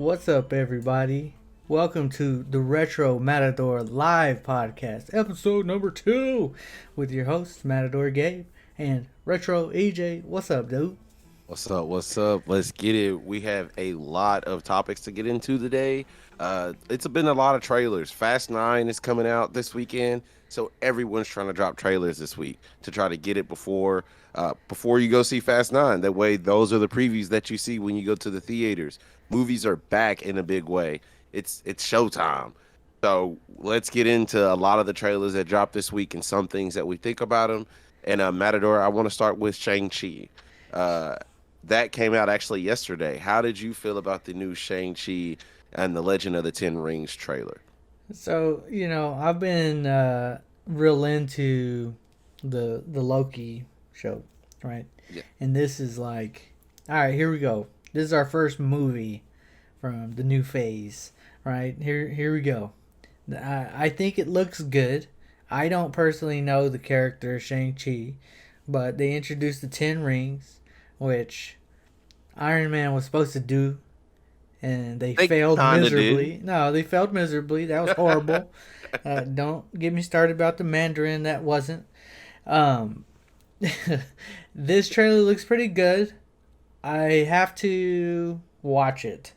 What's up, everybody? Welcome to the Retro Matador Live Podcast, episode number 2, with your hosts, Matador Gabe and Retro EJ. What's up, dude? What's up? What's up? Let's get it. We have a lot of topics to get into today. It's been a lot of trailers. Fast 9 is coming out this weekend, so everyone's trying to drop trailers this week to try to get it before you go see Fast 9. That way, those are the previews that you see when you go to the theaters. Movies are back in a big way. It's showtime. So let's get into a lot of the trailers that dropped this week and some things that we think about them. And Matador, I want to start with Shang Chi. Uh, that came out actually yesterday. How did you feel about the new Shang-Chi and the Legend of the Ten Rings trailer? So, I've been real into the Loki show, right? Yeah. And this is like, all right, here we go. This is our first movie from the new phase, right? Here we go. I think it looks good. I don't personally know the character Shang-Chi, but they introduced the Ten Rings, which Iron Man was supposed to do, and they They failed kinda did. miserably. No, they failed miserably. That was horrible. Don't get me started about the Mandarin. That wasn't. Um, this trailer looks pretty good. I have to watch it.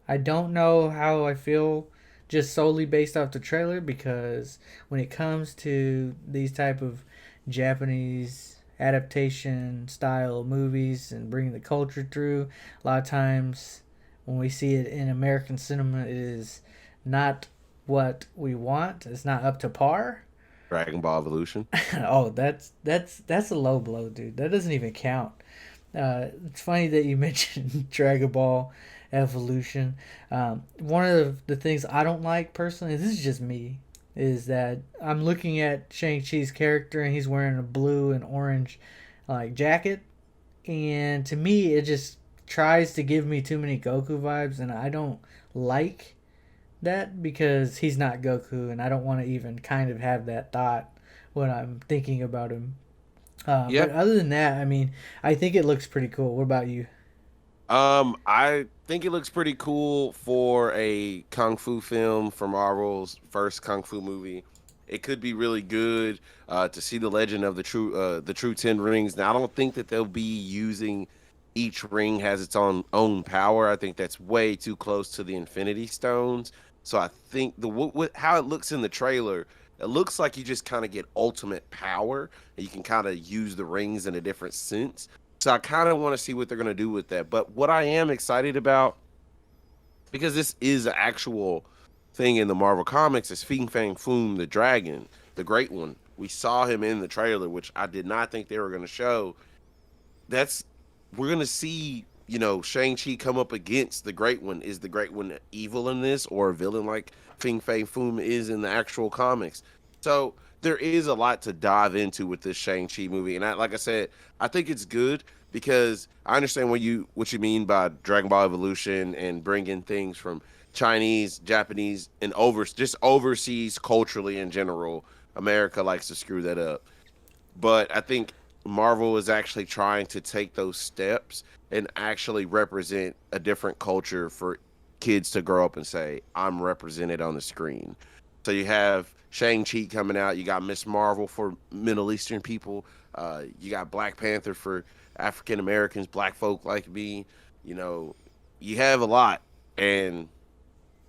I don't know how I feel just solely based off the trailer, because when it comes to these type of Japanese adaptation style movies and bringing the culture through, a lot of times when we see it in American cinema, it is not what we want. It's not up to par. Dragon Ball Evolution. Oh, that's a low blow, dude. That doesn't even count. It's funny that you mentioned Dragon Ball Evolution. One of the things I don't like personally, this is just me, is that I'm looking at Shang-Chi's character and he's wearing a blue and orange like jacket, and to me it just tries to give me too many Goku vibes, and I don't like that because he's not Goku, and I don't want to even kind of have that thought when I'm thinking about him. Yeah. But other than that, I mean, I think it looks pretty cool. What about you? I think it looks pretty cool for a kung fu film for Marvel's first kung fu movie. It could be really good to see the legend of the true Ten Rings. Now, I don't think that they'll be using each ring has its own power. I think that's way too close to the Infinity Stones. So I think how it looks in the trailer, it looks like you just kind of get ultimate power, and you can kind of use the rings in a different sense. So I kind of want to see what they're going to do with that. But what I am excited about, because this is an actual thing in the Marvel comics, is Fing Fang Foom, the dragon, the great one. We saw him in the trailer, which I did not think they were going to show. That's We're going to see, Shang-Chi come up against the great one. Is the great one evil in this, or a villain like Fing Fang Foom is in the actual comics? So there is a lot to dive into with this Shang-Chi movie. And like I said, I think it's good because I understand what you mean by Dragon Ball Evolution and bringing things from Chinese, Japanese, and just overseas culturally in general. America likes to screw that up. But I think Marvel is actually trying to take those steps and actually represent a different culture for kids to grow up and say, I'm represented on the screen. So you have Shang-Chi coming out, you got Miss Marvel for Middle Eastern people, you got Black Panther for African Americans, black folk like me. You know, you have a lot, and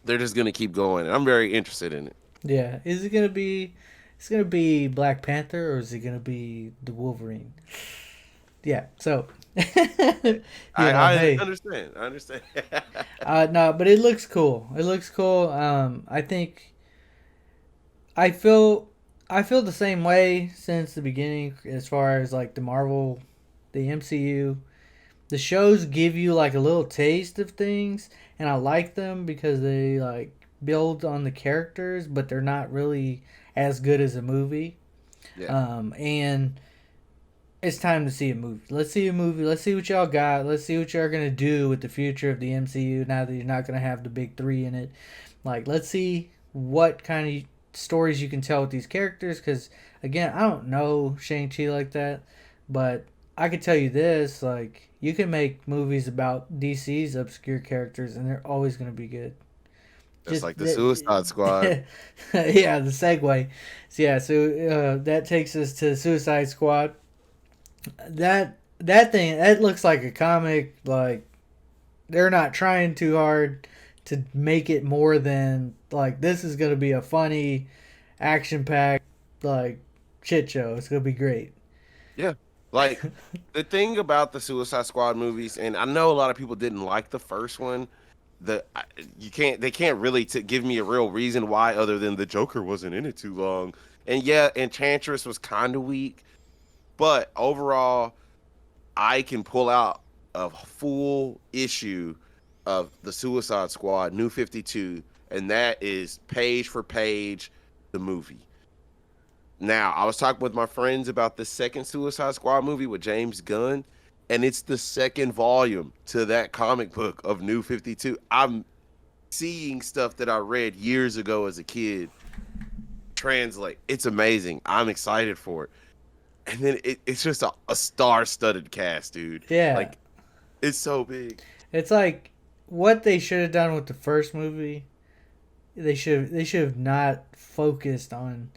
they're just gonna keep going. And I'm very interested in it. Yeah, is it gonna be? It's gonna be Black Panther, or is it gonna be the Wolverine? Yeah. So, I hey, understand. I understand. no, but it looks cool. It looks cool. I think I feel I feel the same way since the beginning as far as like the Marvel, the MCU. The shows give you like a little taste of things, and I like them because they like build on the characters, but they're not really as good as a movie. Yeah. And it's time to see a movie. Let's see a movie. Let's see what y'all got. Let's see what y'all are gonna do with the future of the MCU now that you're not gonna have the big three in it. Like, let's see what kind of stories you can tell with these characters. Because again, I don't know Shang Chi like that, but I could tell you this, like you can make movies about DC's obscure characters, and they're always going to be good. Just Just like the that, Suicide Squad. yeah, the segue. So, yeah, so that takes us to Suicide Squad. That thing that looks like a comic. Like they're not trying too hard to make it more than like this is going to be a funny, action packed like shit show. It's going to be great. Yeah. Like the thing about the Suicide Squad movies, and I know a lot of people didn't like the first one. You can't they can't really give me a real reason why other than the Joker wasn't in it too long. And yeah, Enchantress was kind of weak, but overall, I can pull out a full issue of the Suicide Squad, New 52, and that is page for page the movie. Now, I was talking with my friends about the second Suicide Squad movie with James Gunn, and it's the second volume to that comic book of New 52. I'm seeing stuff that I read years ago as a kid translate. It's amazing. I'm excited for it. And then it's just a star-studded cast, dude. Yeah, Like it's so big. it's like what they should have done with the first movie. They should have not focused on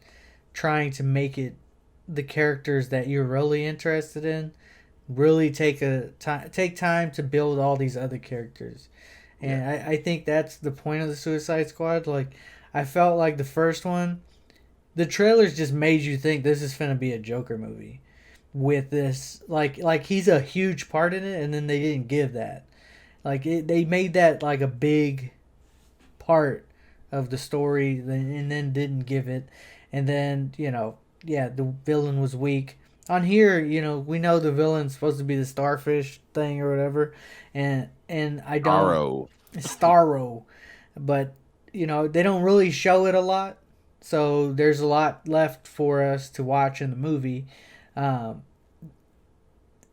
trying to make it the characters that you're really interested in. Really take time to build all these other characters, Yeah. and I think that's the point of the Suicide Squad. Like I felt like the first one, the trailers just made you think this is gonna be a Joker movie with this like he's a huge part in it, and then they didn't give that. They made that like a big part of the story, and then didn't give it, and then yeah, the villain was weak. On here, we know the villain's supposed to be the starfish thing or whatever, and I don't Arrow. Starro, but they don't really show it a lot, so there's a lot left for us to watch in the movie. Um,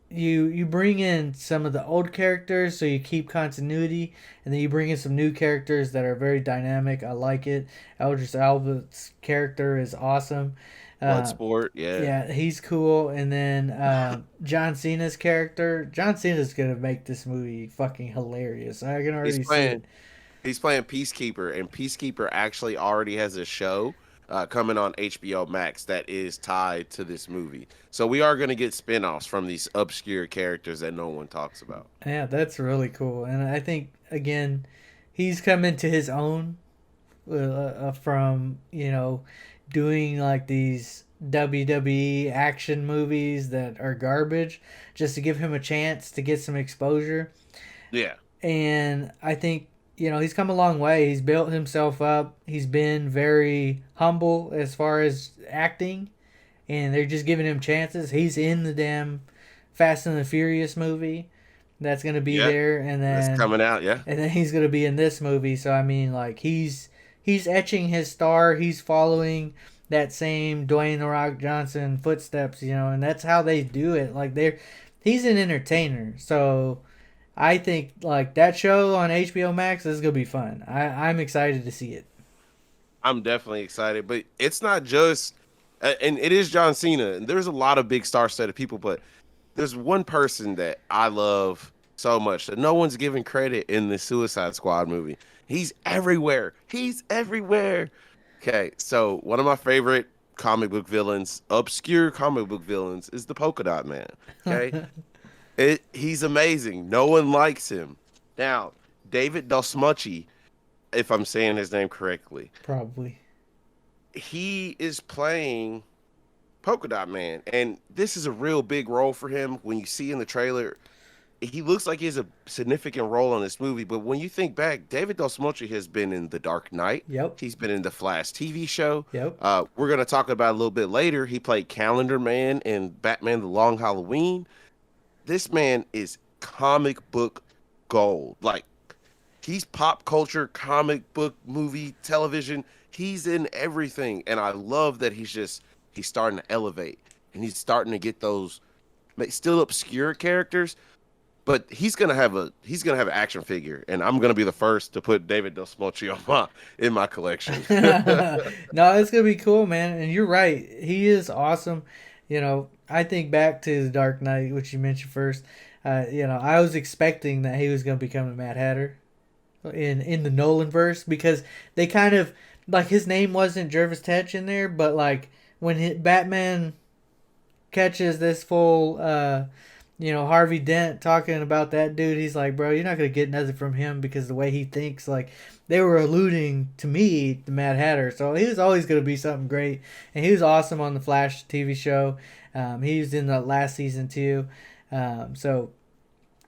you bring in some of the old characters so you keep continuity, and then you bring in some new characters that are very dynamic. I like it. Eldris Alba's character is awesome. uh, Bloodsport, yeah. yeah, he's cool. And then John Cena's character, John Cena's gonna make this movie fucking hilarious. I can He's already see playing it. he's playing Peacekeeper, and Peacekeeper actually already has a show coming on HBO Max that is tied to this movie. So we are going to get spin-offs from these obscure characters that no one talks about. Yeah, that's really cool. And I think again, he's coming to his own from doing like these WWE action movies that are garbage, just to give him a chance to get some exposure. Yeah. And I think he's come a long way. He's built himself up. He's been very humble as far as acting, and they're just giving him chances. He's in the damn Fast and the Furious movie that's gonna be Yeah. there, That's coming out, yeah. and then he's gonna be in this movie. So I mean, like he's etching his star. He's following that same Dwayne the Rock Johnson footsteps, and that's how they do it. Like he's an entertainer. So I think like that show on HBO Max is gonna be fun. I'm excited to see it. I'm definitely excited, but it's not just and it is John Cena, and there's a lot of big star-studded people, but there's one person that I love so much that no one's giving credit in the Suicide Squad movie. He's everywhere. He's everywhere. Okay, so one of my favorite comic book villains, obscure comic book villains, is the Polka Dot Man. Okay, he's amazing. No one likes him. Now, David Dastmalchian, if I'm saying his name correctly, Probably. he is playing Polka Dot Man, and this is a real big role for him. When you see in the trailer, he looks like he has a significant role in this movie. But when you think back, David Dastmalchian has been in The Dark Knight. Yep. He's been in the Flash TV show. Yep. We're gonna talk about it a little bit later. He played Calendar Man in Batman: The Long Halloween. This man is comic book gold. Like he's pop culture, comic book, movie, television. He's in everything, and I love that he's starting to elevate, and he's starting to get those still obscure characters. But he's gonna have an action figure, and I'm gonna be the first to put David Dastmalchian on in my collection. No, it's gonna be cool, man. And you're right. He is awesome. I think back to the Dark Knight, which you mentioned first. I was expecting that he was going to become the Mad Hatter in the Nolan verse because they kind of like his name wasn't Jervis Tetch in there, but like when Batman catches this full Harvey Dent talking about that dude, he's like, bro, you're not gonna get nothing from him because the way he thinks, like they were alluding to me, the Mad Hatter. So he was always gonna be something great, and he was awesome on the Flash TV show. He was in the last season too. So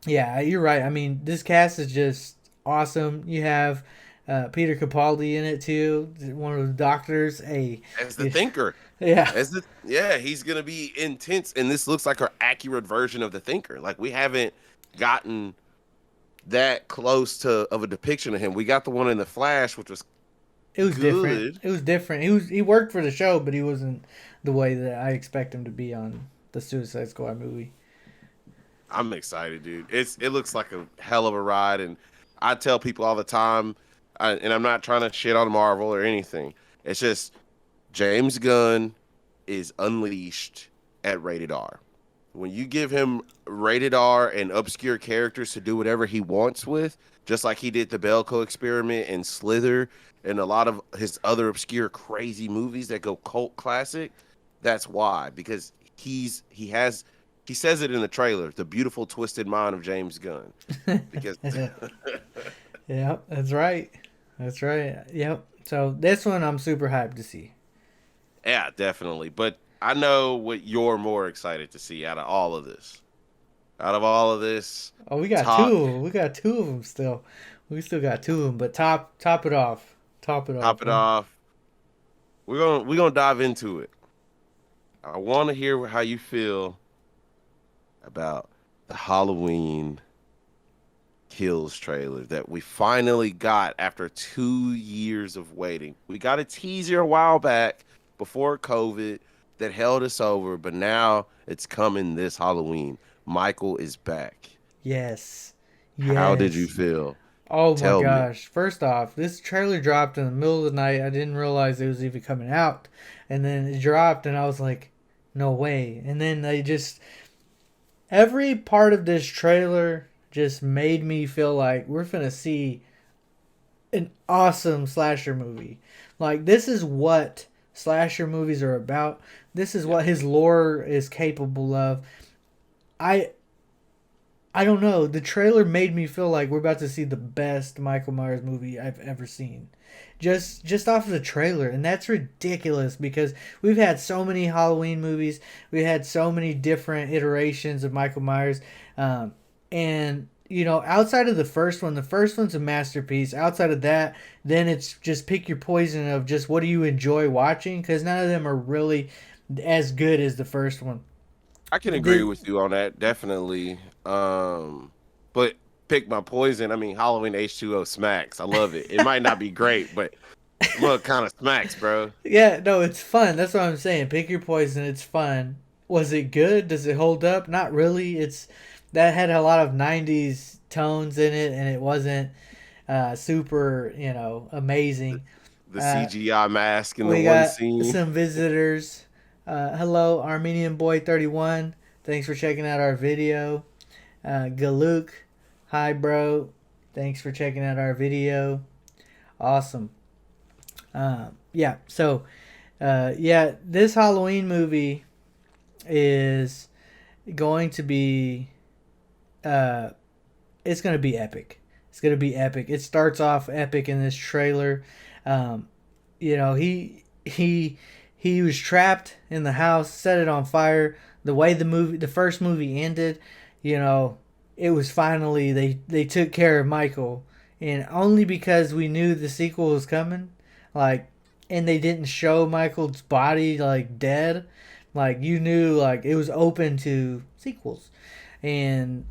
yeah, you're right. I mean, this cast is just awesome. You have Peter Capaldi in it too, one of the doctors. As the Thinker. Yeah, He's gonna be intense, and this looks like our accurate version of the Thinker. Like we haven't gotten that close to of a depiction of him. We got the one in the Flash, which was it was different. good. It was different. He worked for the show, but he wasn't the way that I expect him to be on the Suicide Squad movie. I'm excited, dude. It looks like a hell of a ride, and I tell people all the time, and I'm not trying to shit on Marvel or anything. It's just James Gunn is unleashed at rated R. When you give him rated R and obscure characters to do whatever he wants with, just like he did the Belko experiment and Slither and a lot of his other obscure crazy movies that go cult classic, that's why. Because he says it in the trailer, the beautiful twisted mind of James Gunn. Because Yep, that's right. That's right. Yep. So this one I'm super hyped to see. yeah, definitely. But I know what you're more excited to see out of all of this. Out of all of this Oh, we got talk, two of them. We got two of them still. We still got two of them, but top it off. Top it top off, it man. off, we're gonna dive into it. I want to hear how you feel about the Halloween Kills trailer that we finally got after 2 years of waiting. We got a teaser a while back before COVID that held us over, but now it's coming this Halloween. Michael is back. Yes. How did you Yes. feel? Oh my Tell me. gosh. First off, this trailer dropped in the middle of the night. I didn't realize it was even coming out. And then it dropped and I was like, no way. And then they just every part of this trailer just made me feel like we're gonna see an awesome slasher movie. Like this is what slasher movies are about. This is Yeah. what his lore is capable of. I I don't know. The trailer made me feel like we're about to see the best Michael Myers movie I've ever seen. Just off of the trailer, and that's ridiculous because we've had so many Halloween movies. We had so many different iterations of Michael Myers, and outside of the first one's a masterpiece. Outside of that, then it's just pick your poison of just what do you enjoy watching because none of them are really as good as the first one. I can agree The, with you on that, definitely. But pick my poison. I mean, Halloween H2O smacks. I love it. It might not be great, but look, kind of smacks, bro. Yeah, no, it's fun. That's what I'm saying. Pick your poison. It's fun. Was it good? Does it hold up? Not really. It's that had a lot of '90s tones in it, and it wasn't super, amazing. The Uh, CGI mask in the we one got scene. some visitors. Hello, Armenian Boy 31. Thanks for checking out our video. Galuk, hi, bro. Thanks for checking out our video. Awesome. Yeah, so this Halloween movie is going to be uh, it's going to be epic. It's going to be epic. It starts off epic in this trailer. Um, he was trapped in the house, set it on fire. The way the first movie ended, you know, it was finally they took care of Michael, and only because we knew the sequel was coming, like, and they didn't show Michael's body like dead, like you knew like it was open to sequels. And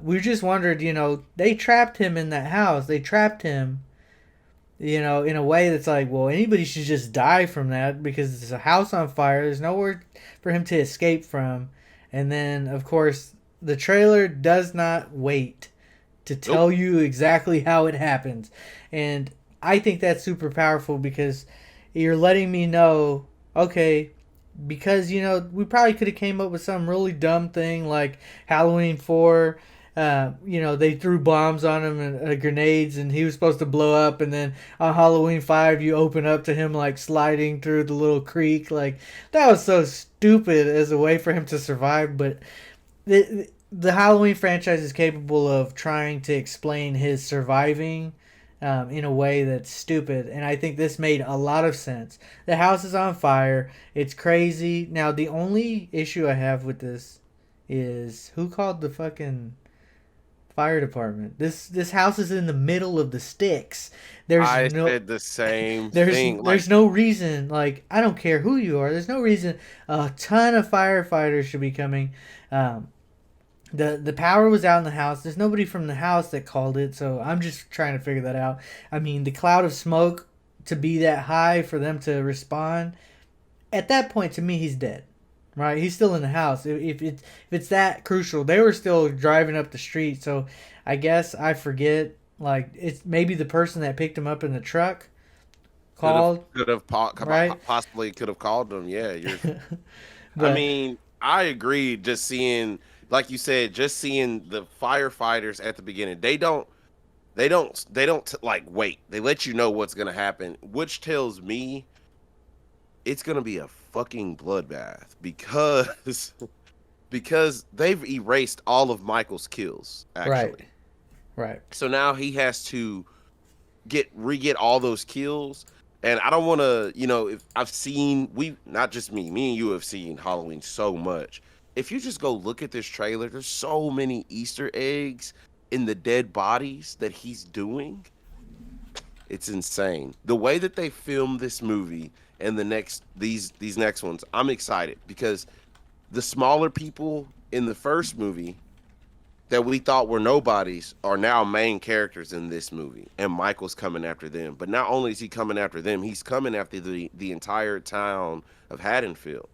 we just wondered, they trapped him in that house. They trapped him, in a way that's like, well, anybody should just die from that because it's a house on fire. There's nowhere for him to escape from. And then, of course, the trailer does not wait to Nope. tell you exactly how it happens. And I think that's super powerful because you're letting me know, okay, because we probably could have came up with some really dumb thing like Halloween 4. They threw bombs on him and grenades, and he was supposed to blow up. And then on Halloween 5, you open up to him like sliding through the little creek. Like that was so stupid as a way for him to survive. But the Halloween franchise is capable of trying to explain his surviving in a way that's stupid, and I think this made a lot of sense. The house is on fire. It's crazy. Now, the only issue I have with this is who called the fucking fire department? This house is in the middle of the sticks. There's I no said the same there's thing. Like, there's no reason. Like, I don't care who you are. There's no reason a ton of firefighters should be coming. Um, the power was out in the house. There's nobody from the house that called it, so I'm just trying to figure that out. I mean, the cloud of smoke to be that high for them to respond, at that point, to me, he's dead. Right? He's still in the house. If it's that crucial, they were still driving up the street. So I guess I forget. Like, it's maybe the person that picked him up in the truck called. Right? possibly could have called them. Yeah, you're. I But mean, I agree. Just seeing, like you said, just seeing the firefighters at the beginning. They don't like wait. They let you know what's gonna happen, which tells me it's gonna be a fucking bloodbath because because they've erased all of Michael's kills right, actually. right. So now he has to get all those kills. And I don't want to, if I've seen, we not just me and you have seen Halloween so much. If you just go look at this trailer, there's so many Easter eggs in the dead bodies that he's doing. It's insane. The way that they filmed this movie and these next ones, I'm excited because the smaller people in the first movie that we thought were nobodies are now main characters in this movie, and Michael's coming after them. But not only is he coming after them, he's coming after the entire town of Haddonfield.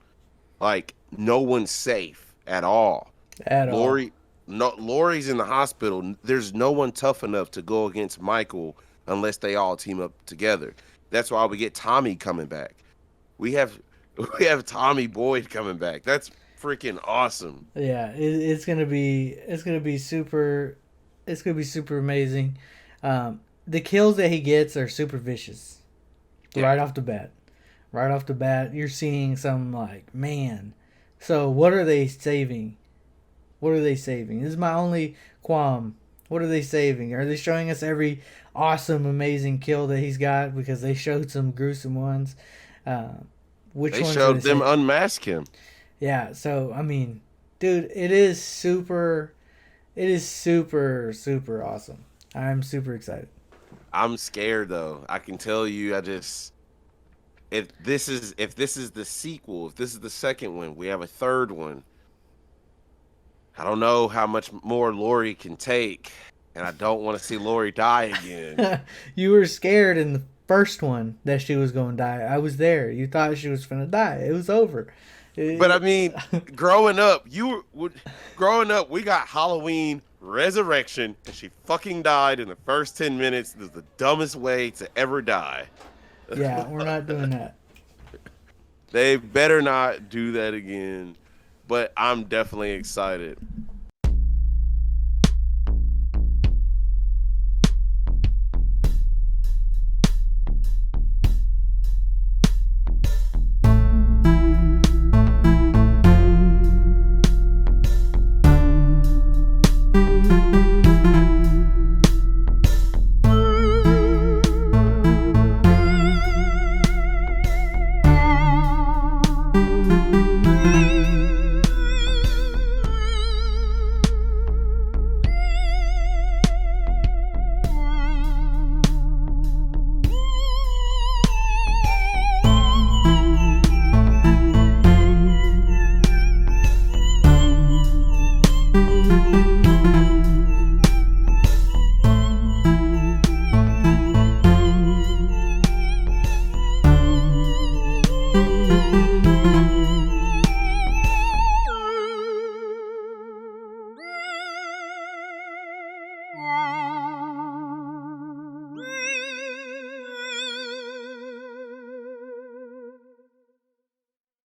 Like no one's safe at all. At all. Lori, no, Lori's in the hospital. There's no one tough enough to go against Michael unless they all team up together. That's why we get Tommy coming back. We have we have Tommy Boyd coming back. That's freaking awesome. Yeah, it's gonna be super. It's gonna be super amazing. The kills that he gets are super vicious, Yeah. right off the bat. Right off the bat, you're seeing some like man. So what are they saving? What are they saving? This is my only qualm. What are they saving? Are they showing us every awesome, amazing kill that he's got because they showed some gruesome ones? Uh, which They ones are they showed them saving? unmask him. Yeah, so I mean, dude, it is super. It is super, super awesome. I'm super excited. I'm scared though. I can tell you, I just if this is the sequel, if this is the second one, we have a third one. I don't know how much more Lori can take, and I don't want to see Lori die again. You were scared in the first one that she was going to die. I was there. You thought she was going to die. It was over. But I It- mean, growing up, growing up, we got Halloween Resurrection, and she fucking died in the first 10 minutes. This is the dumbest way to ever die. yeah, we're not doing that. They better not do that again. But I'm definitely excited.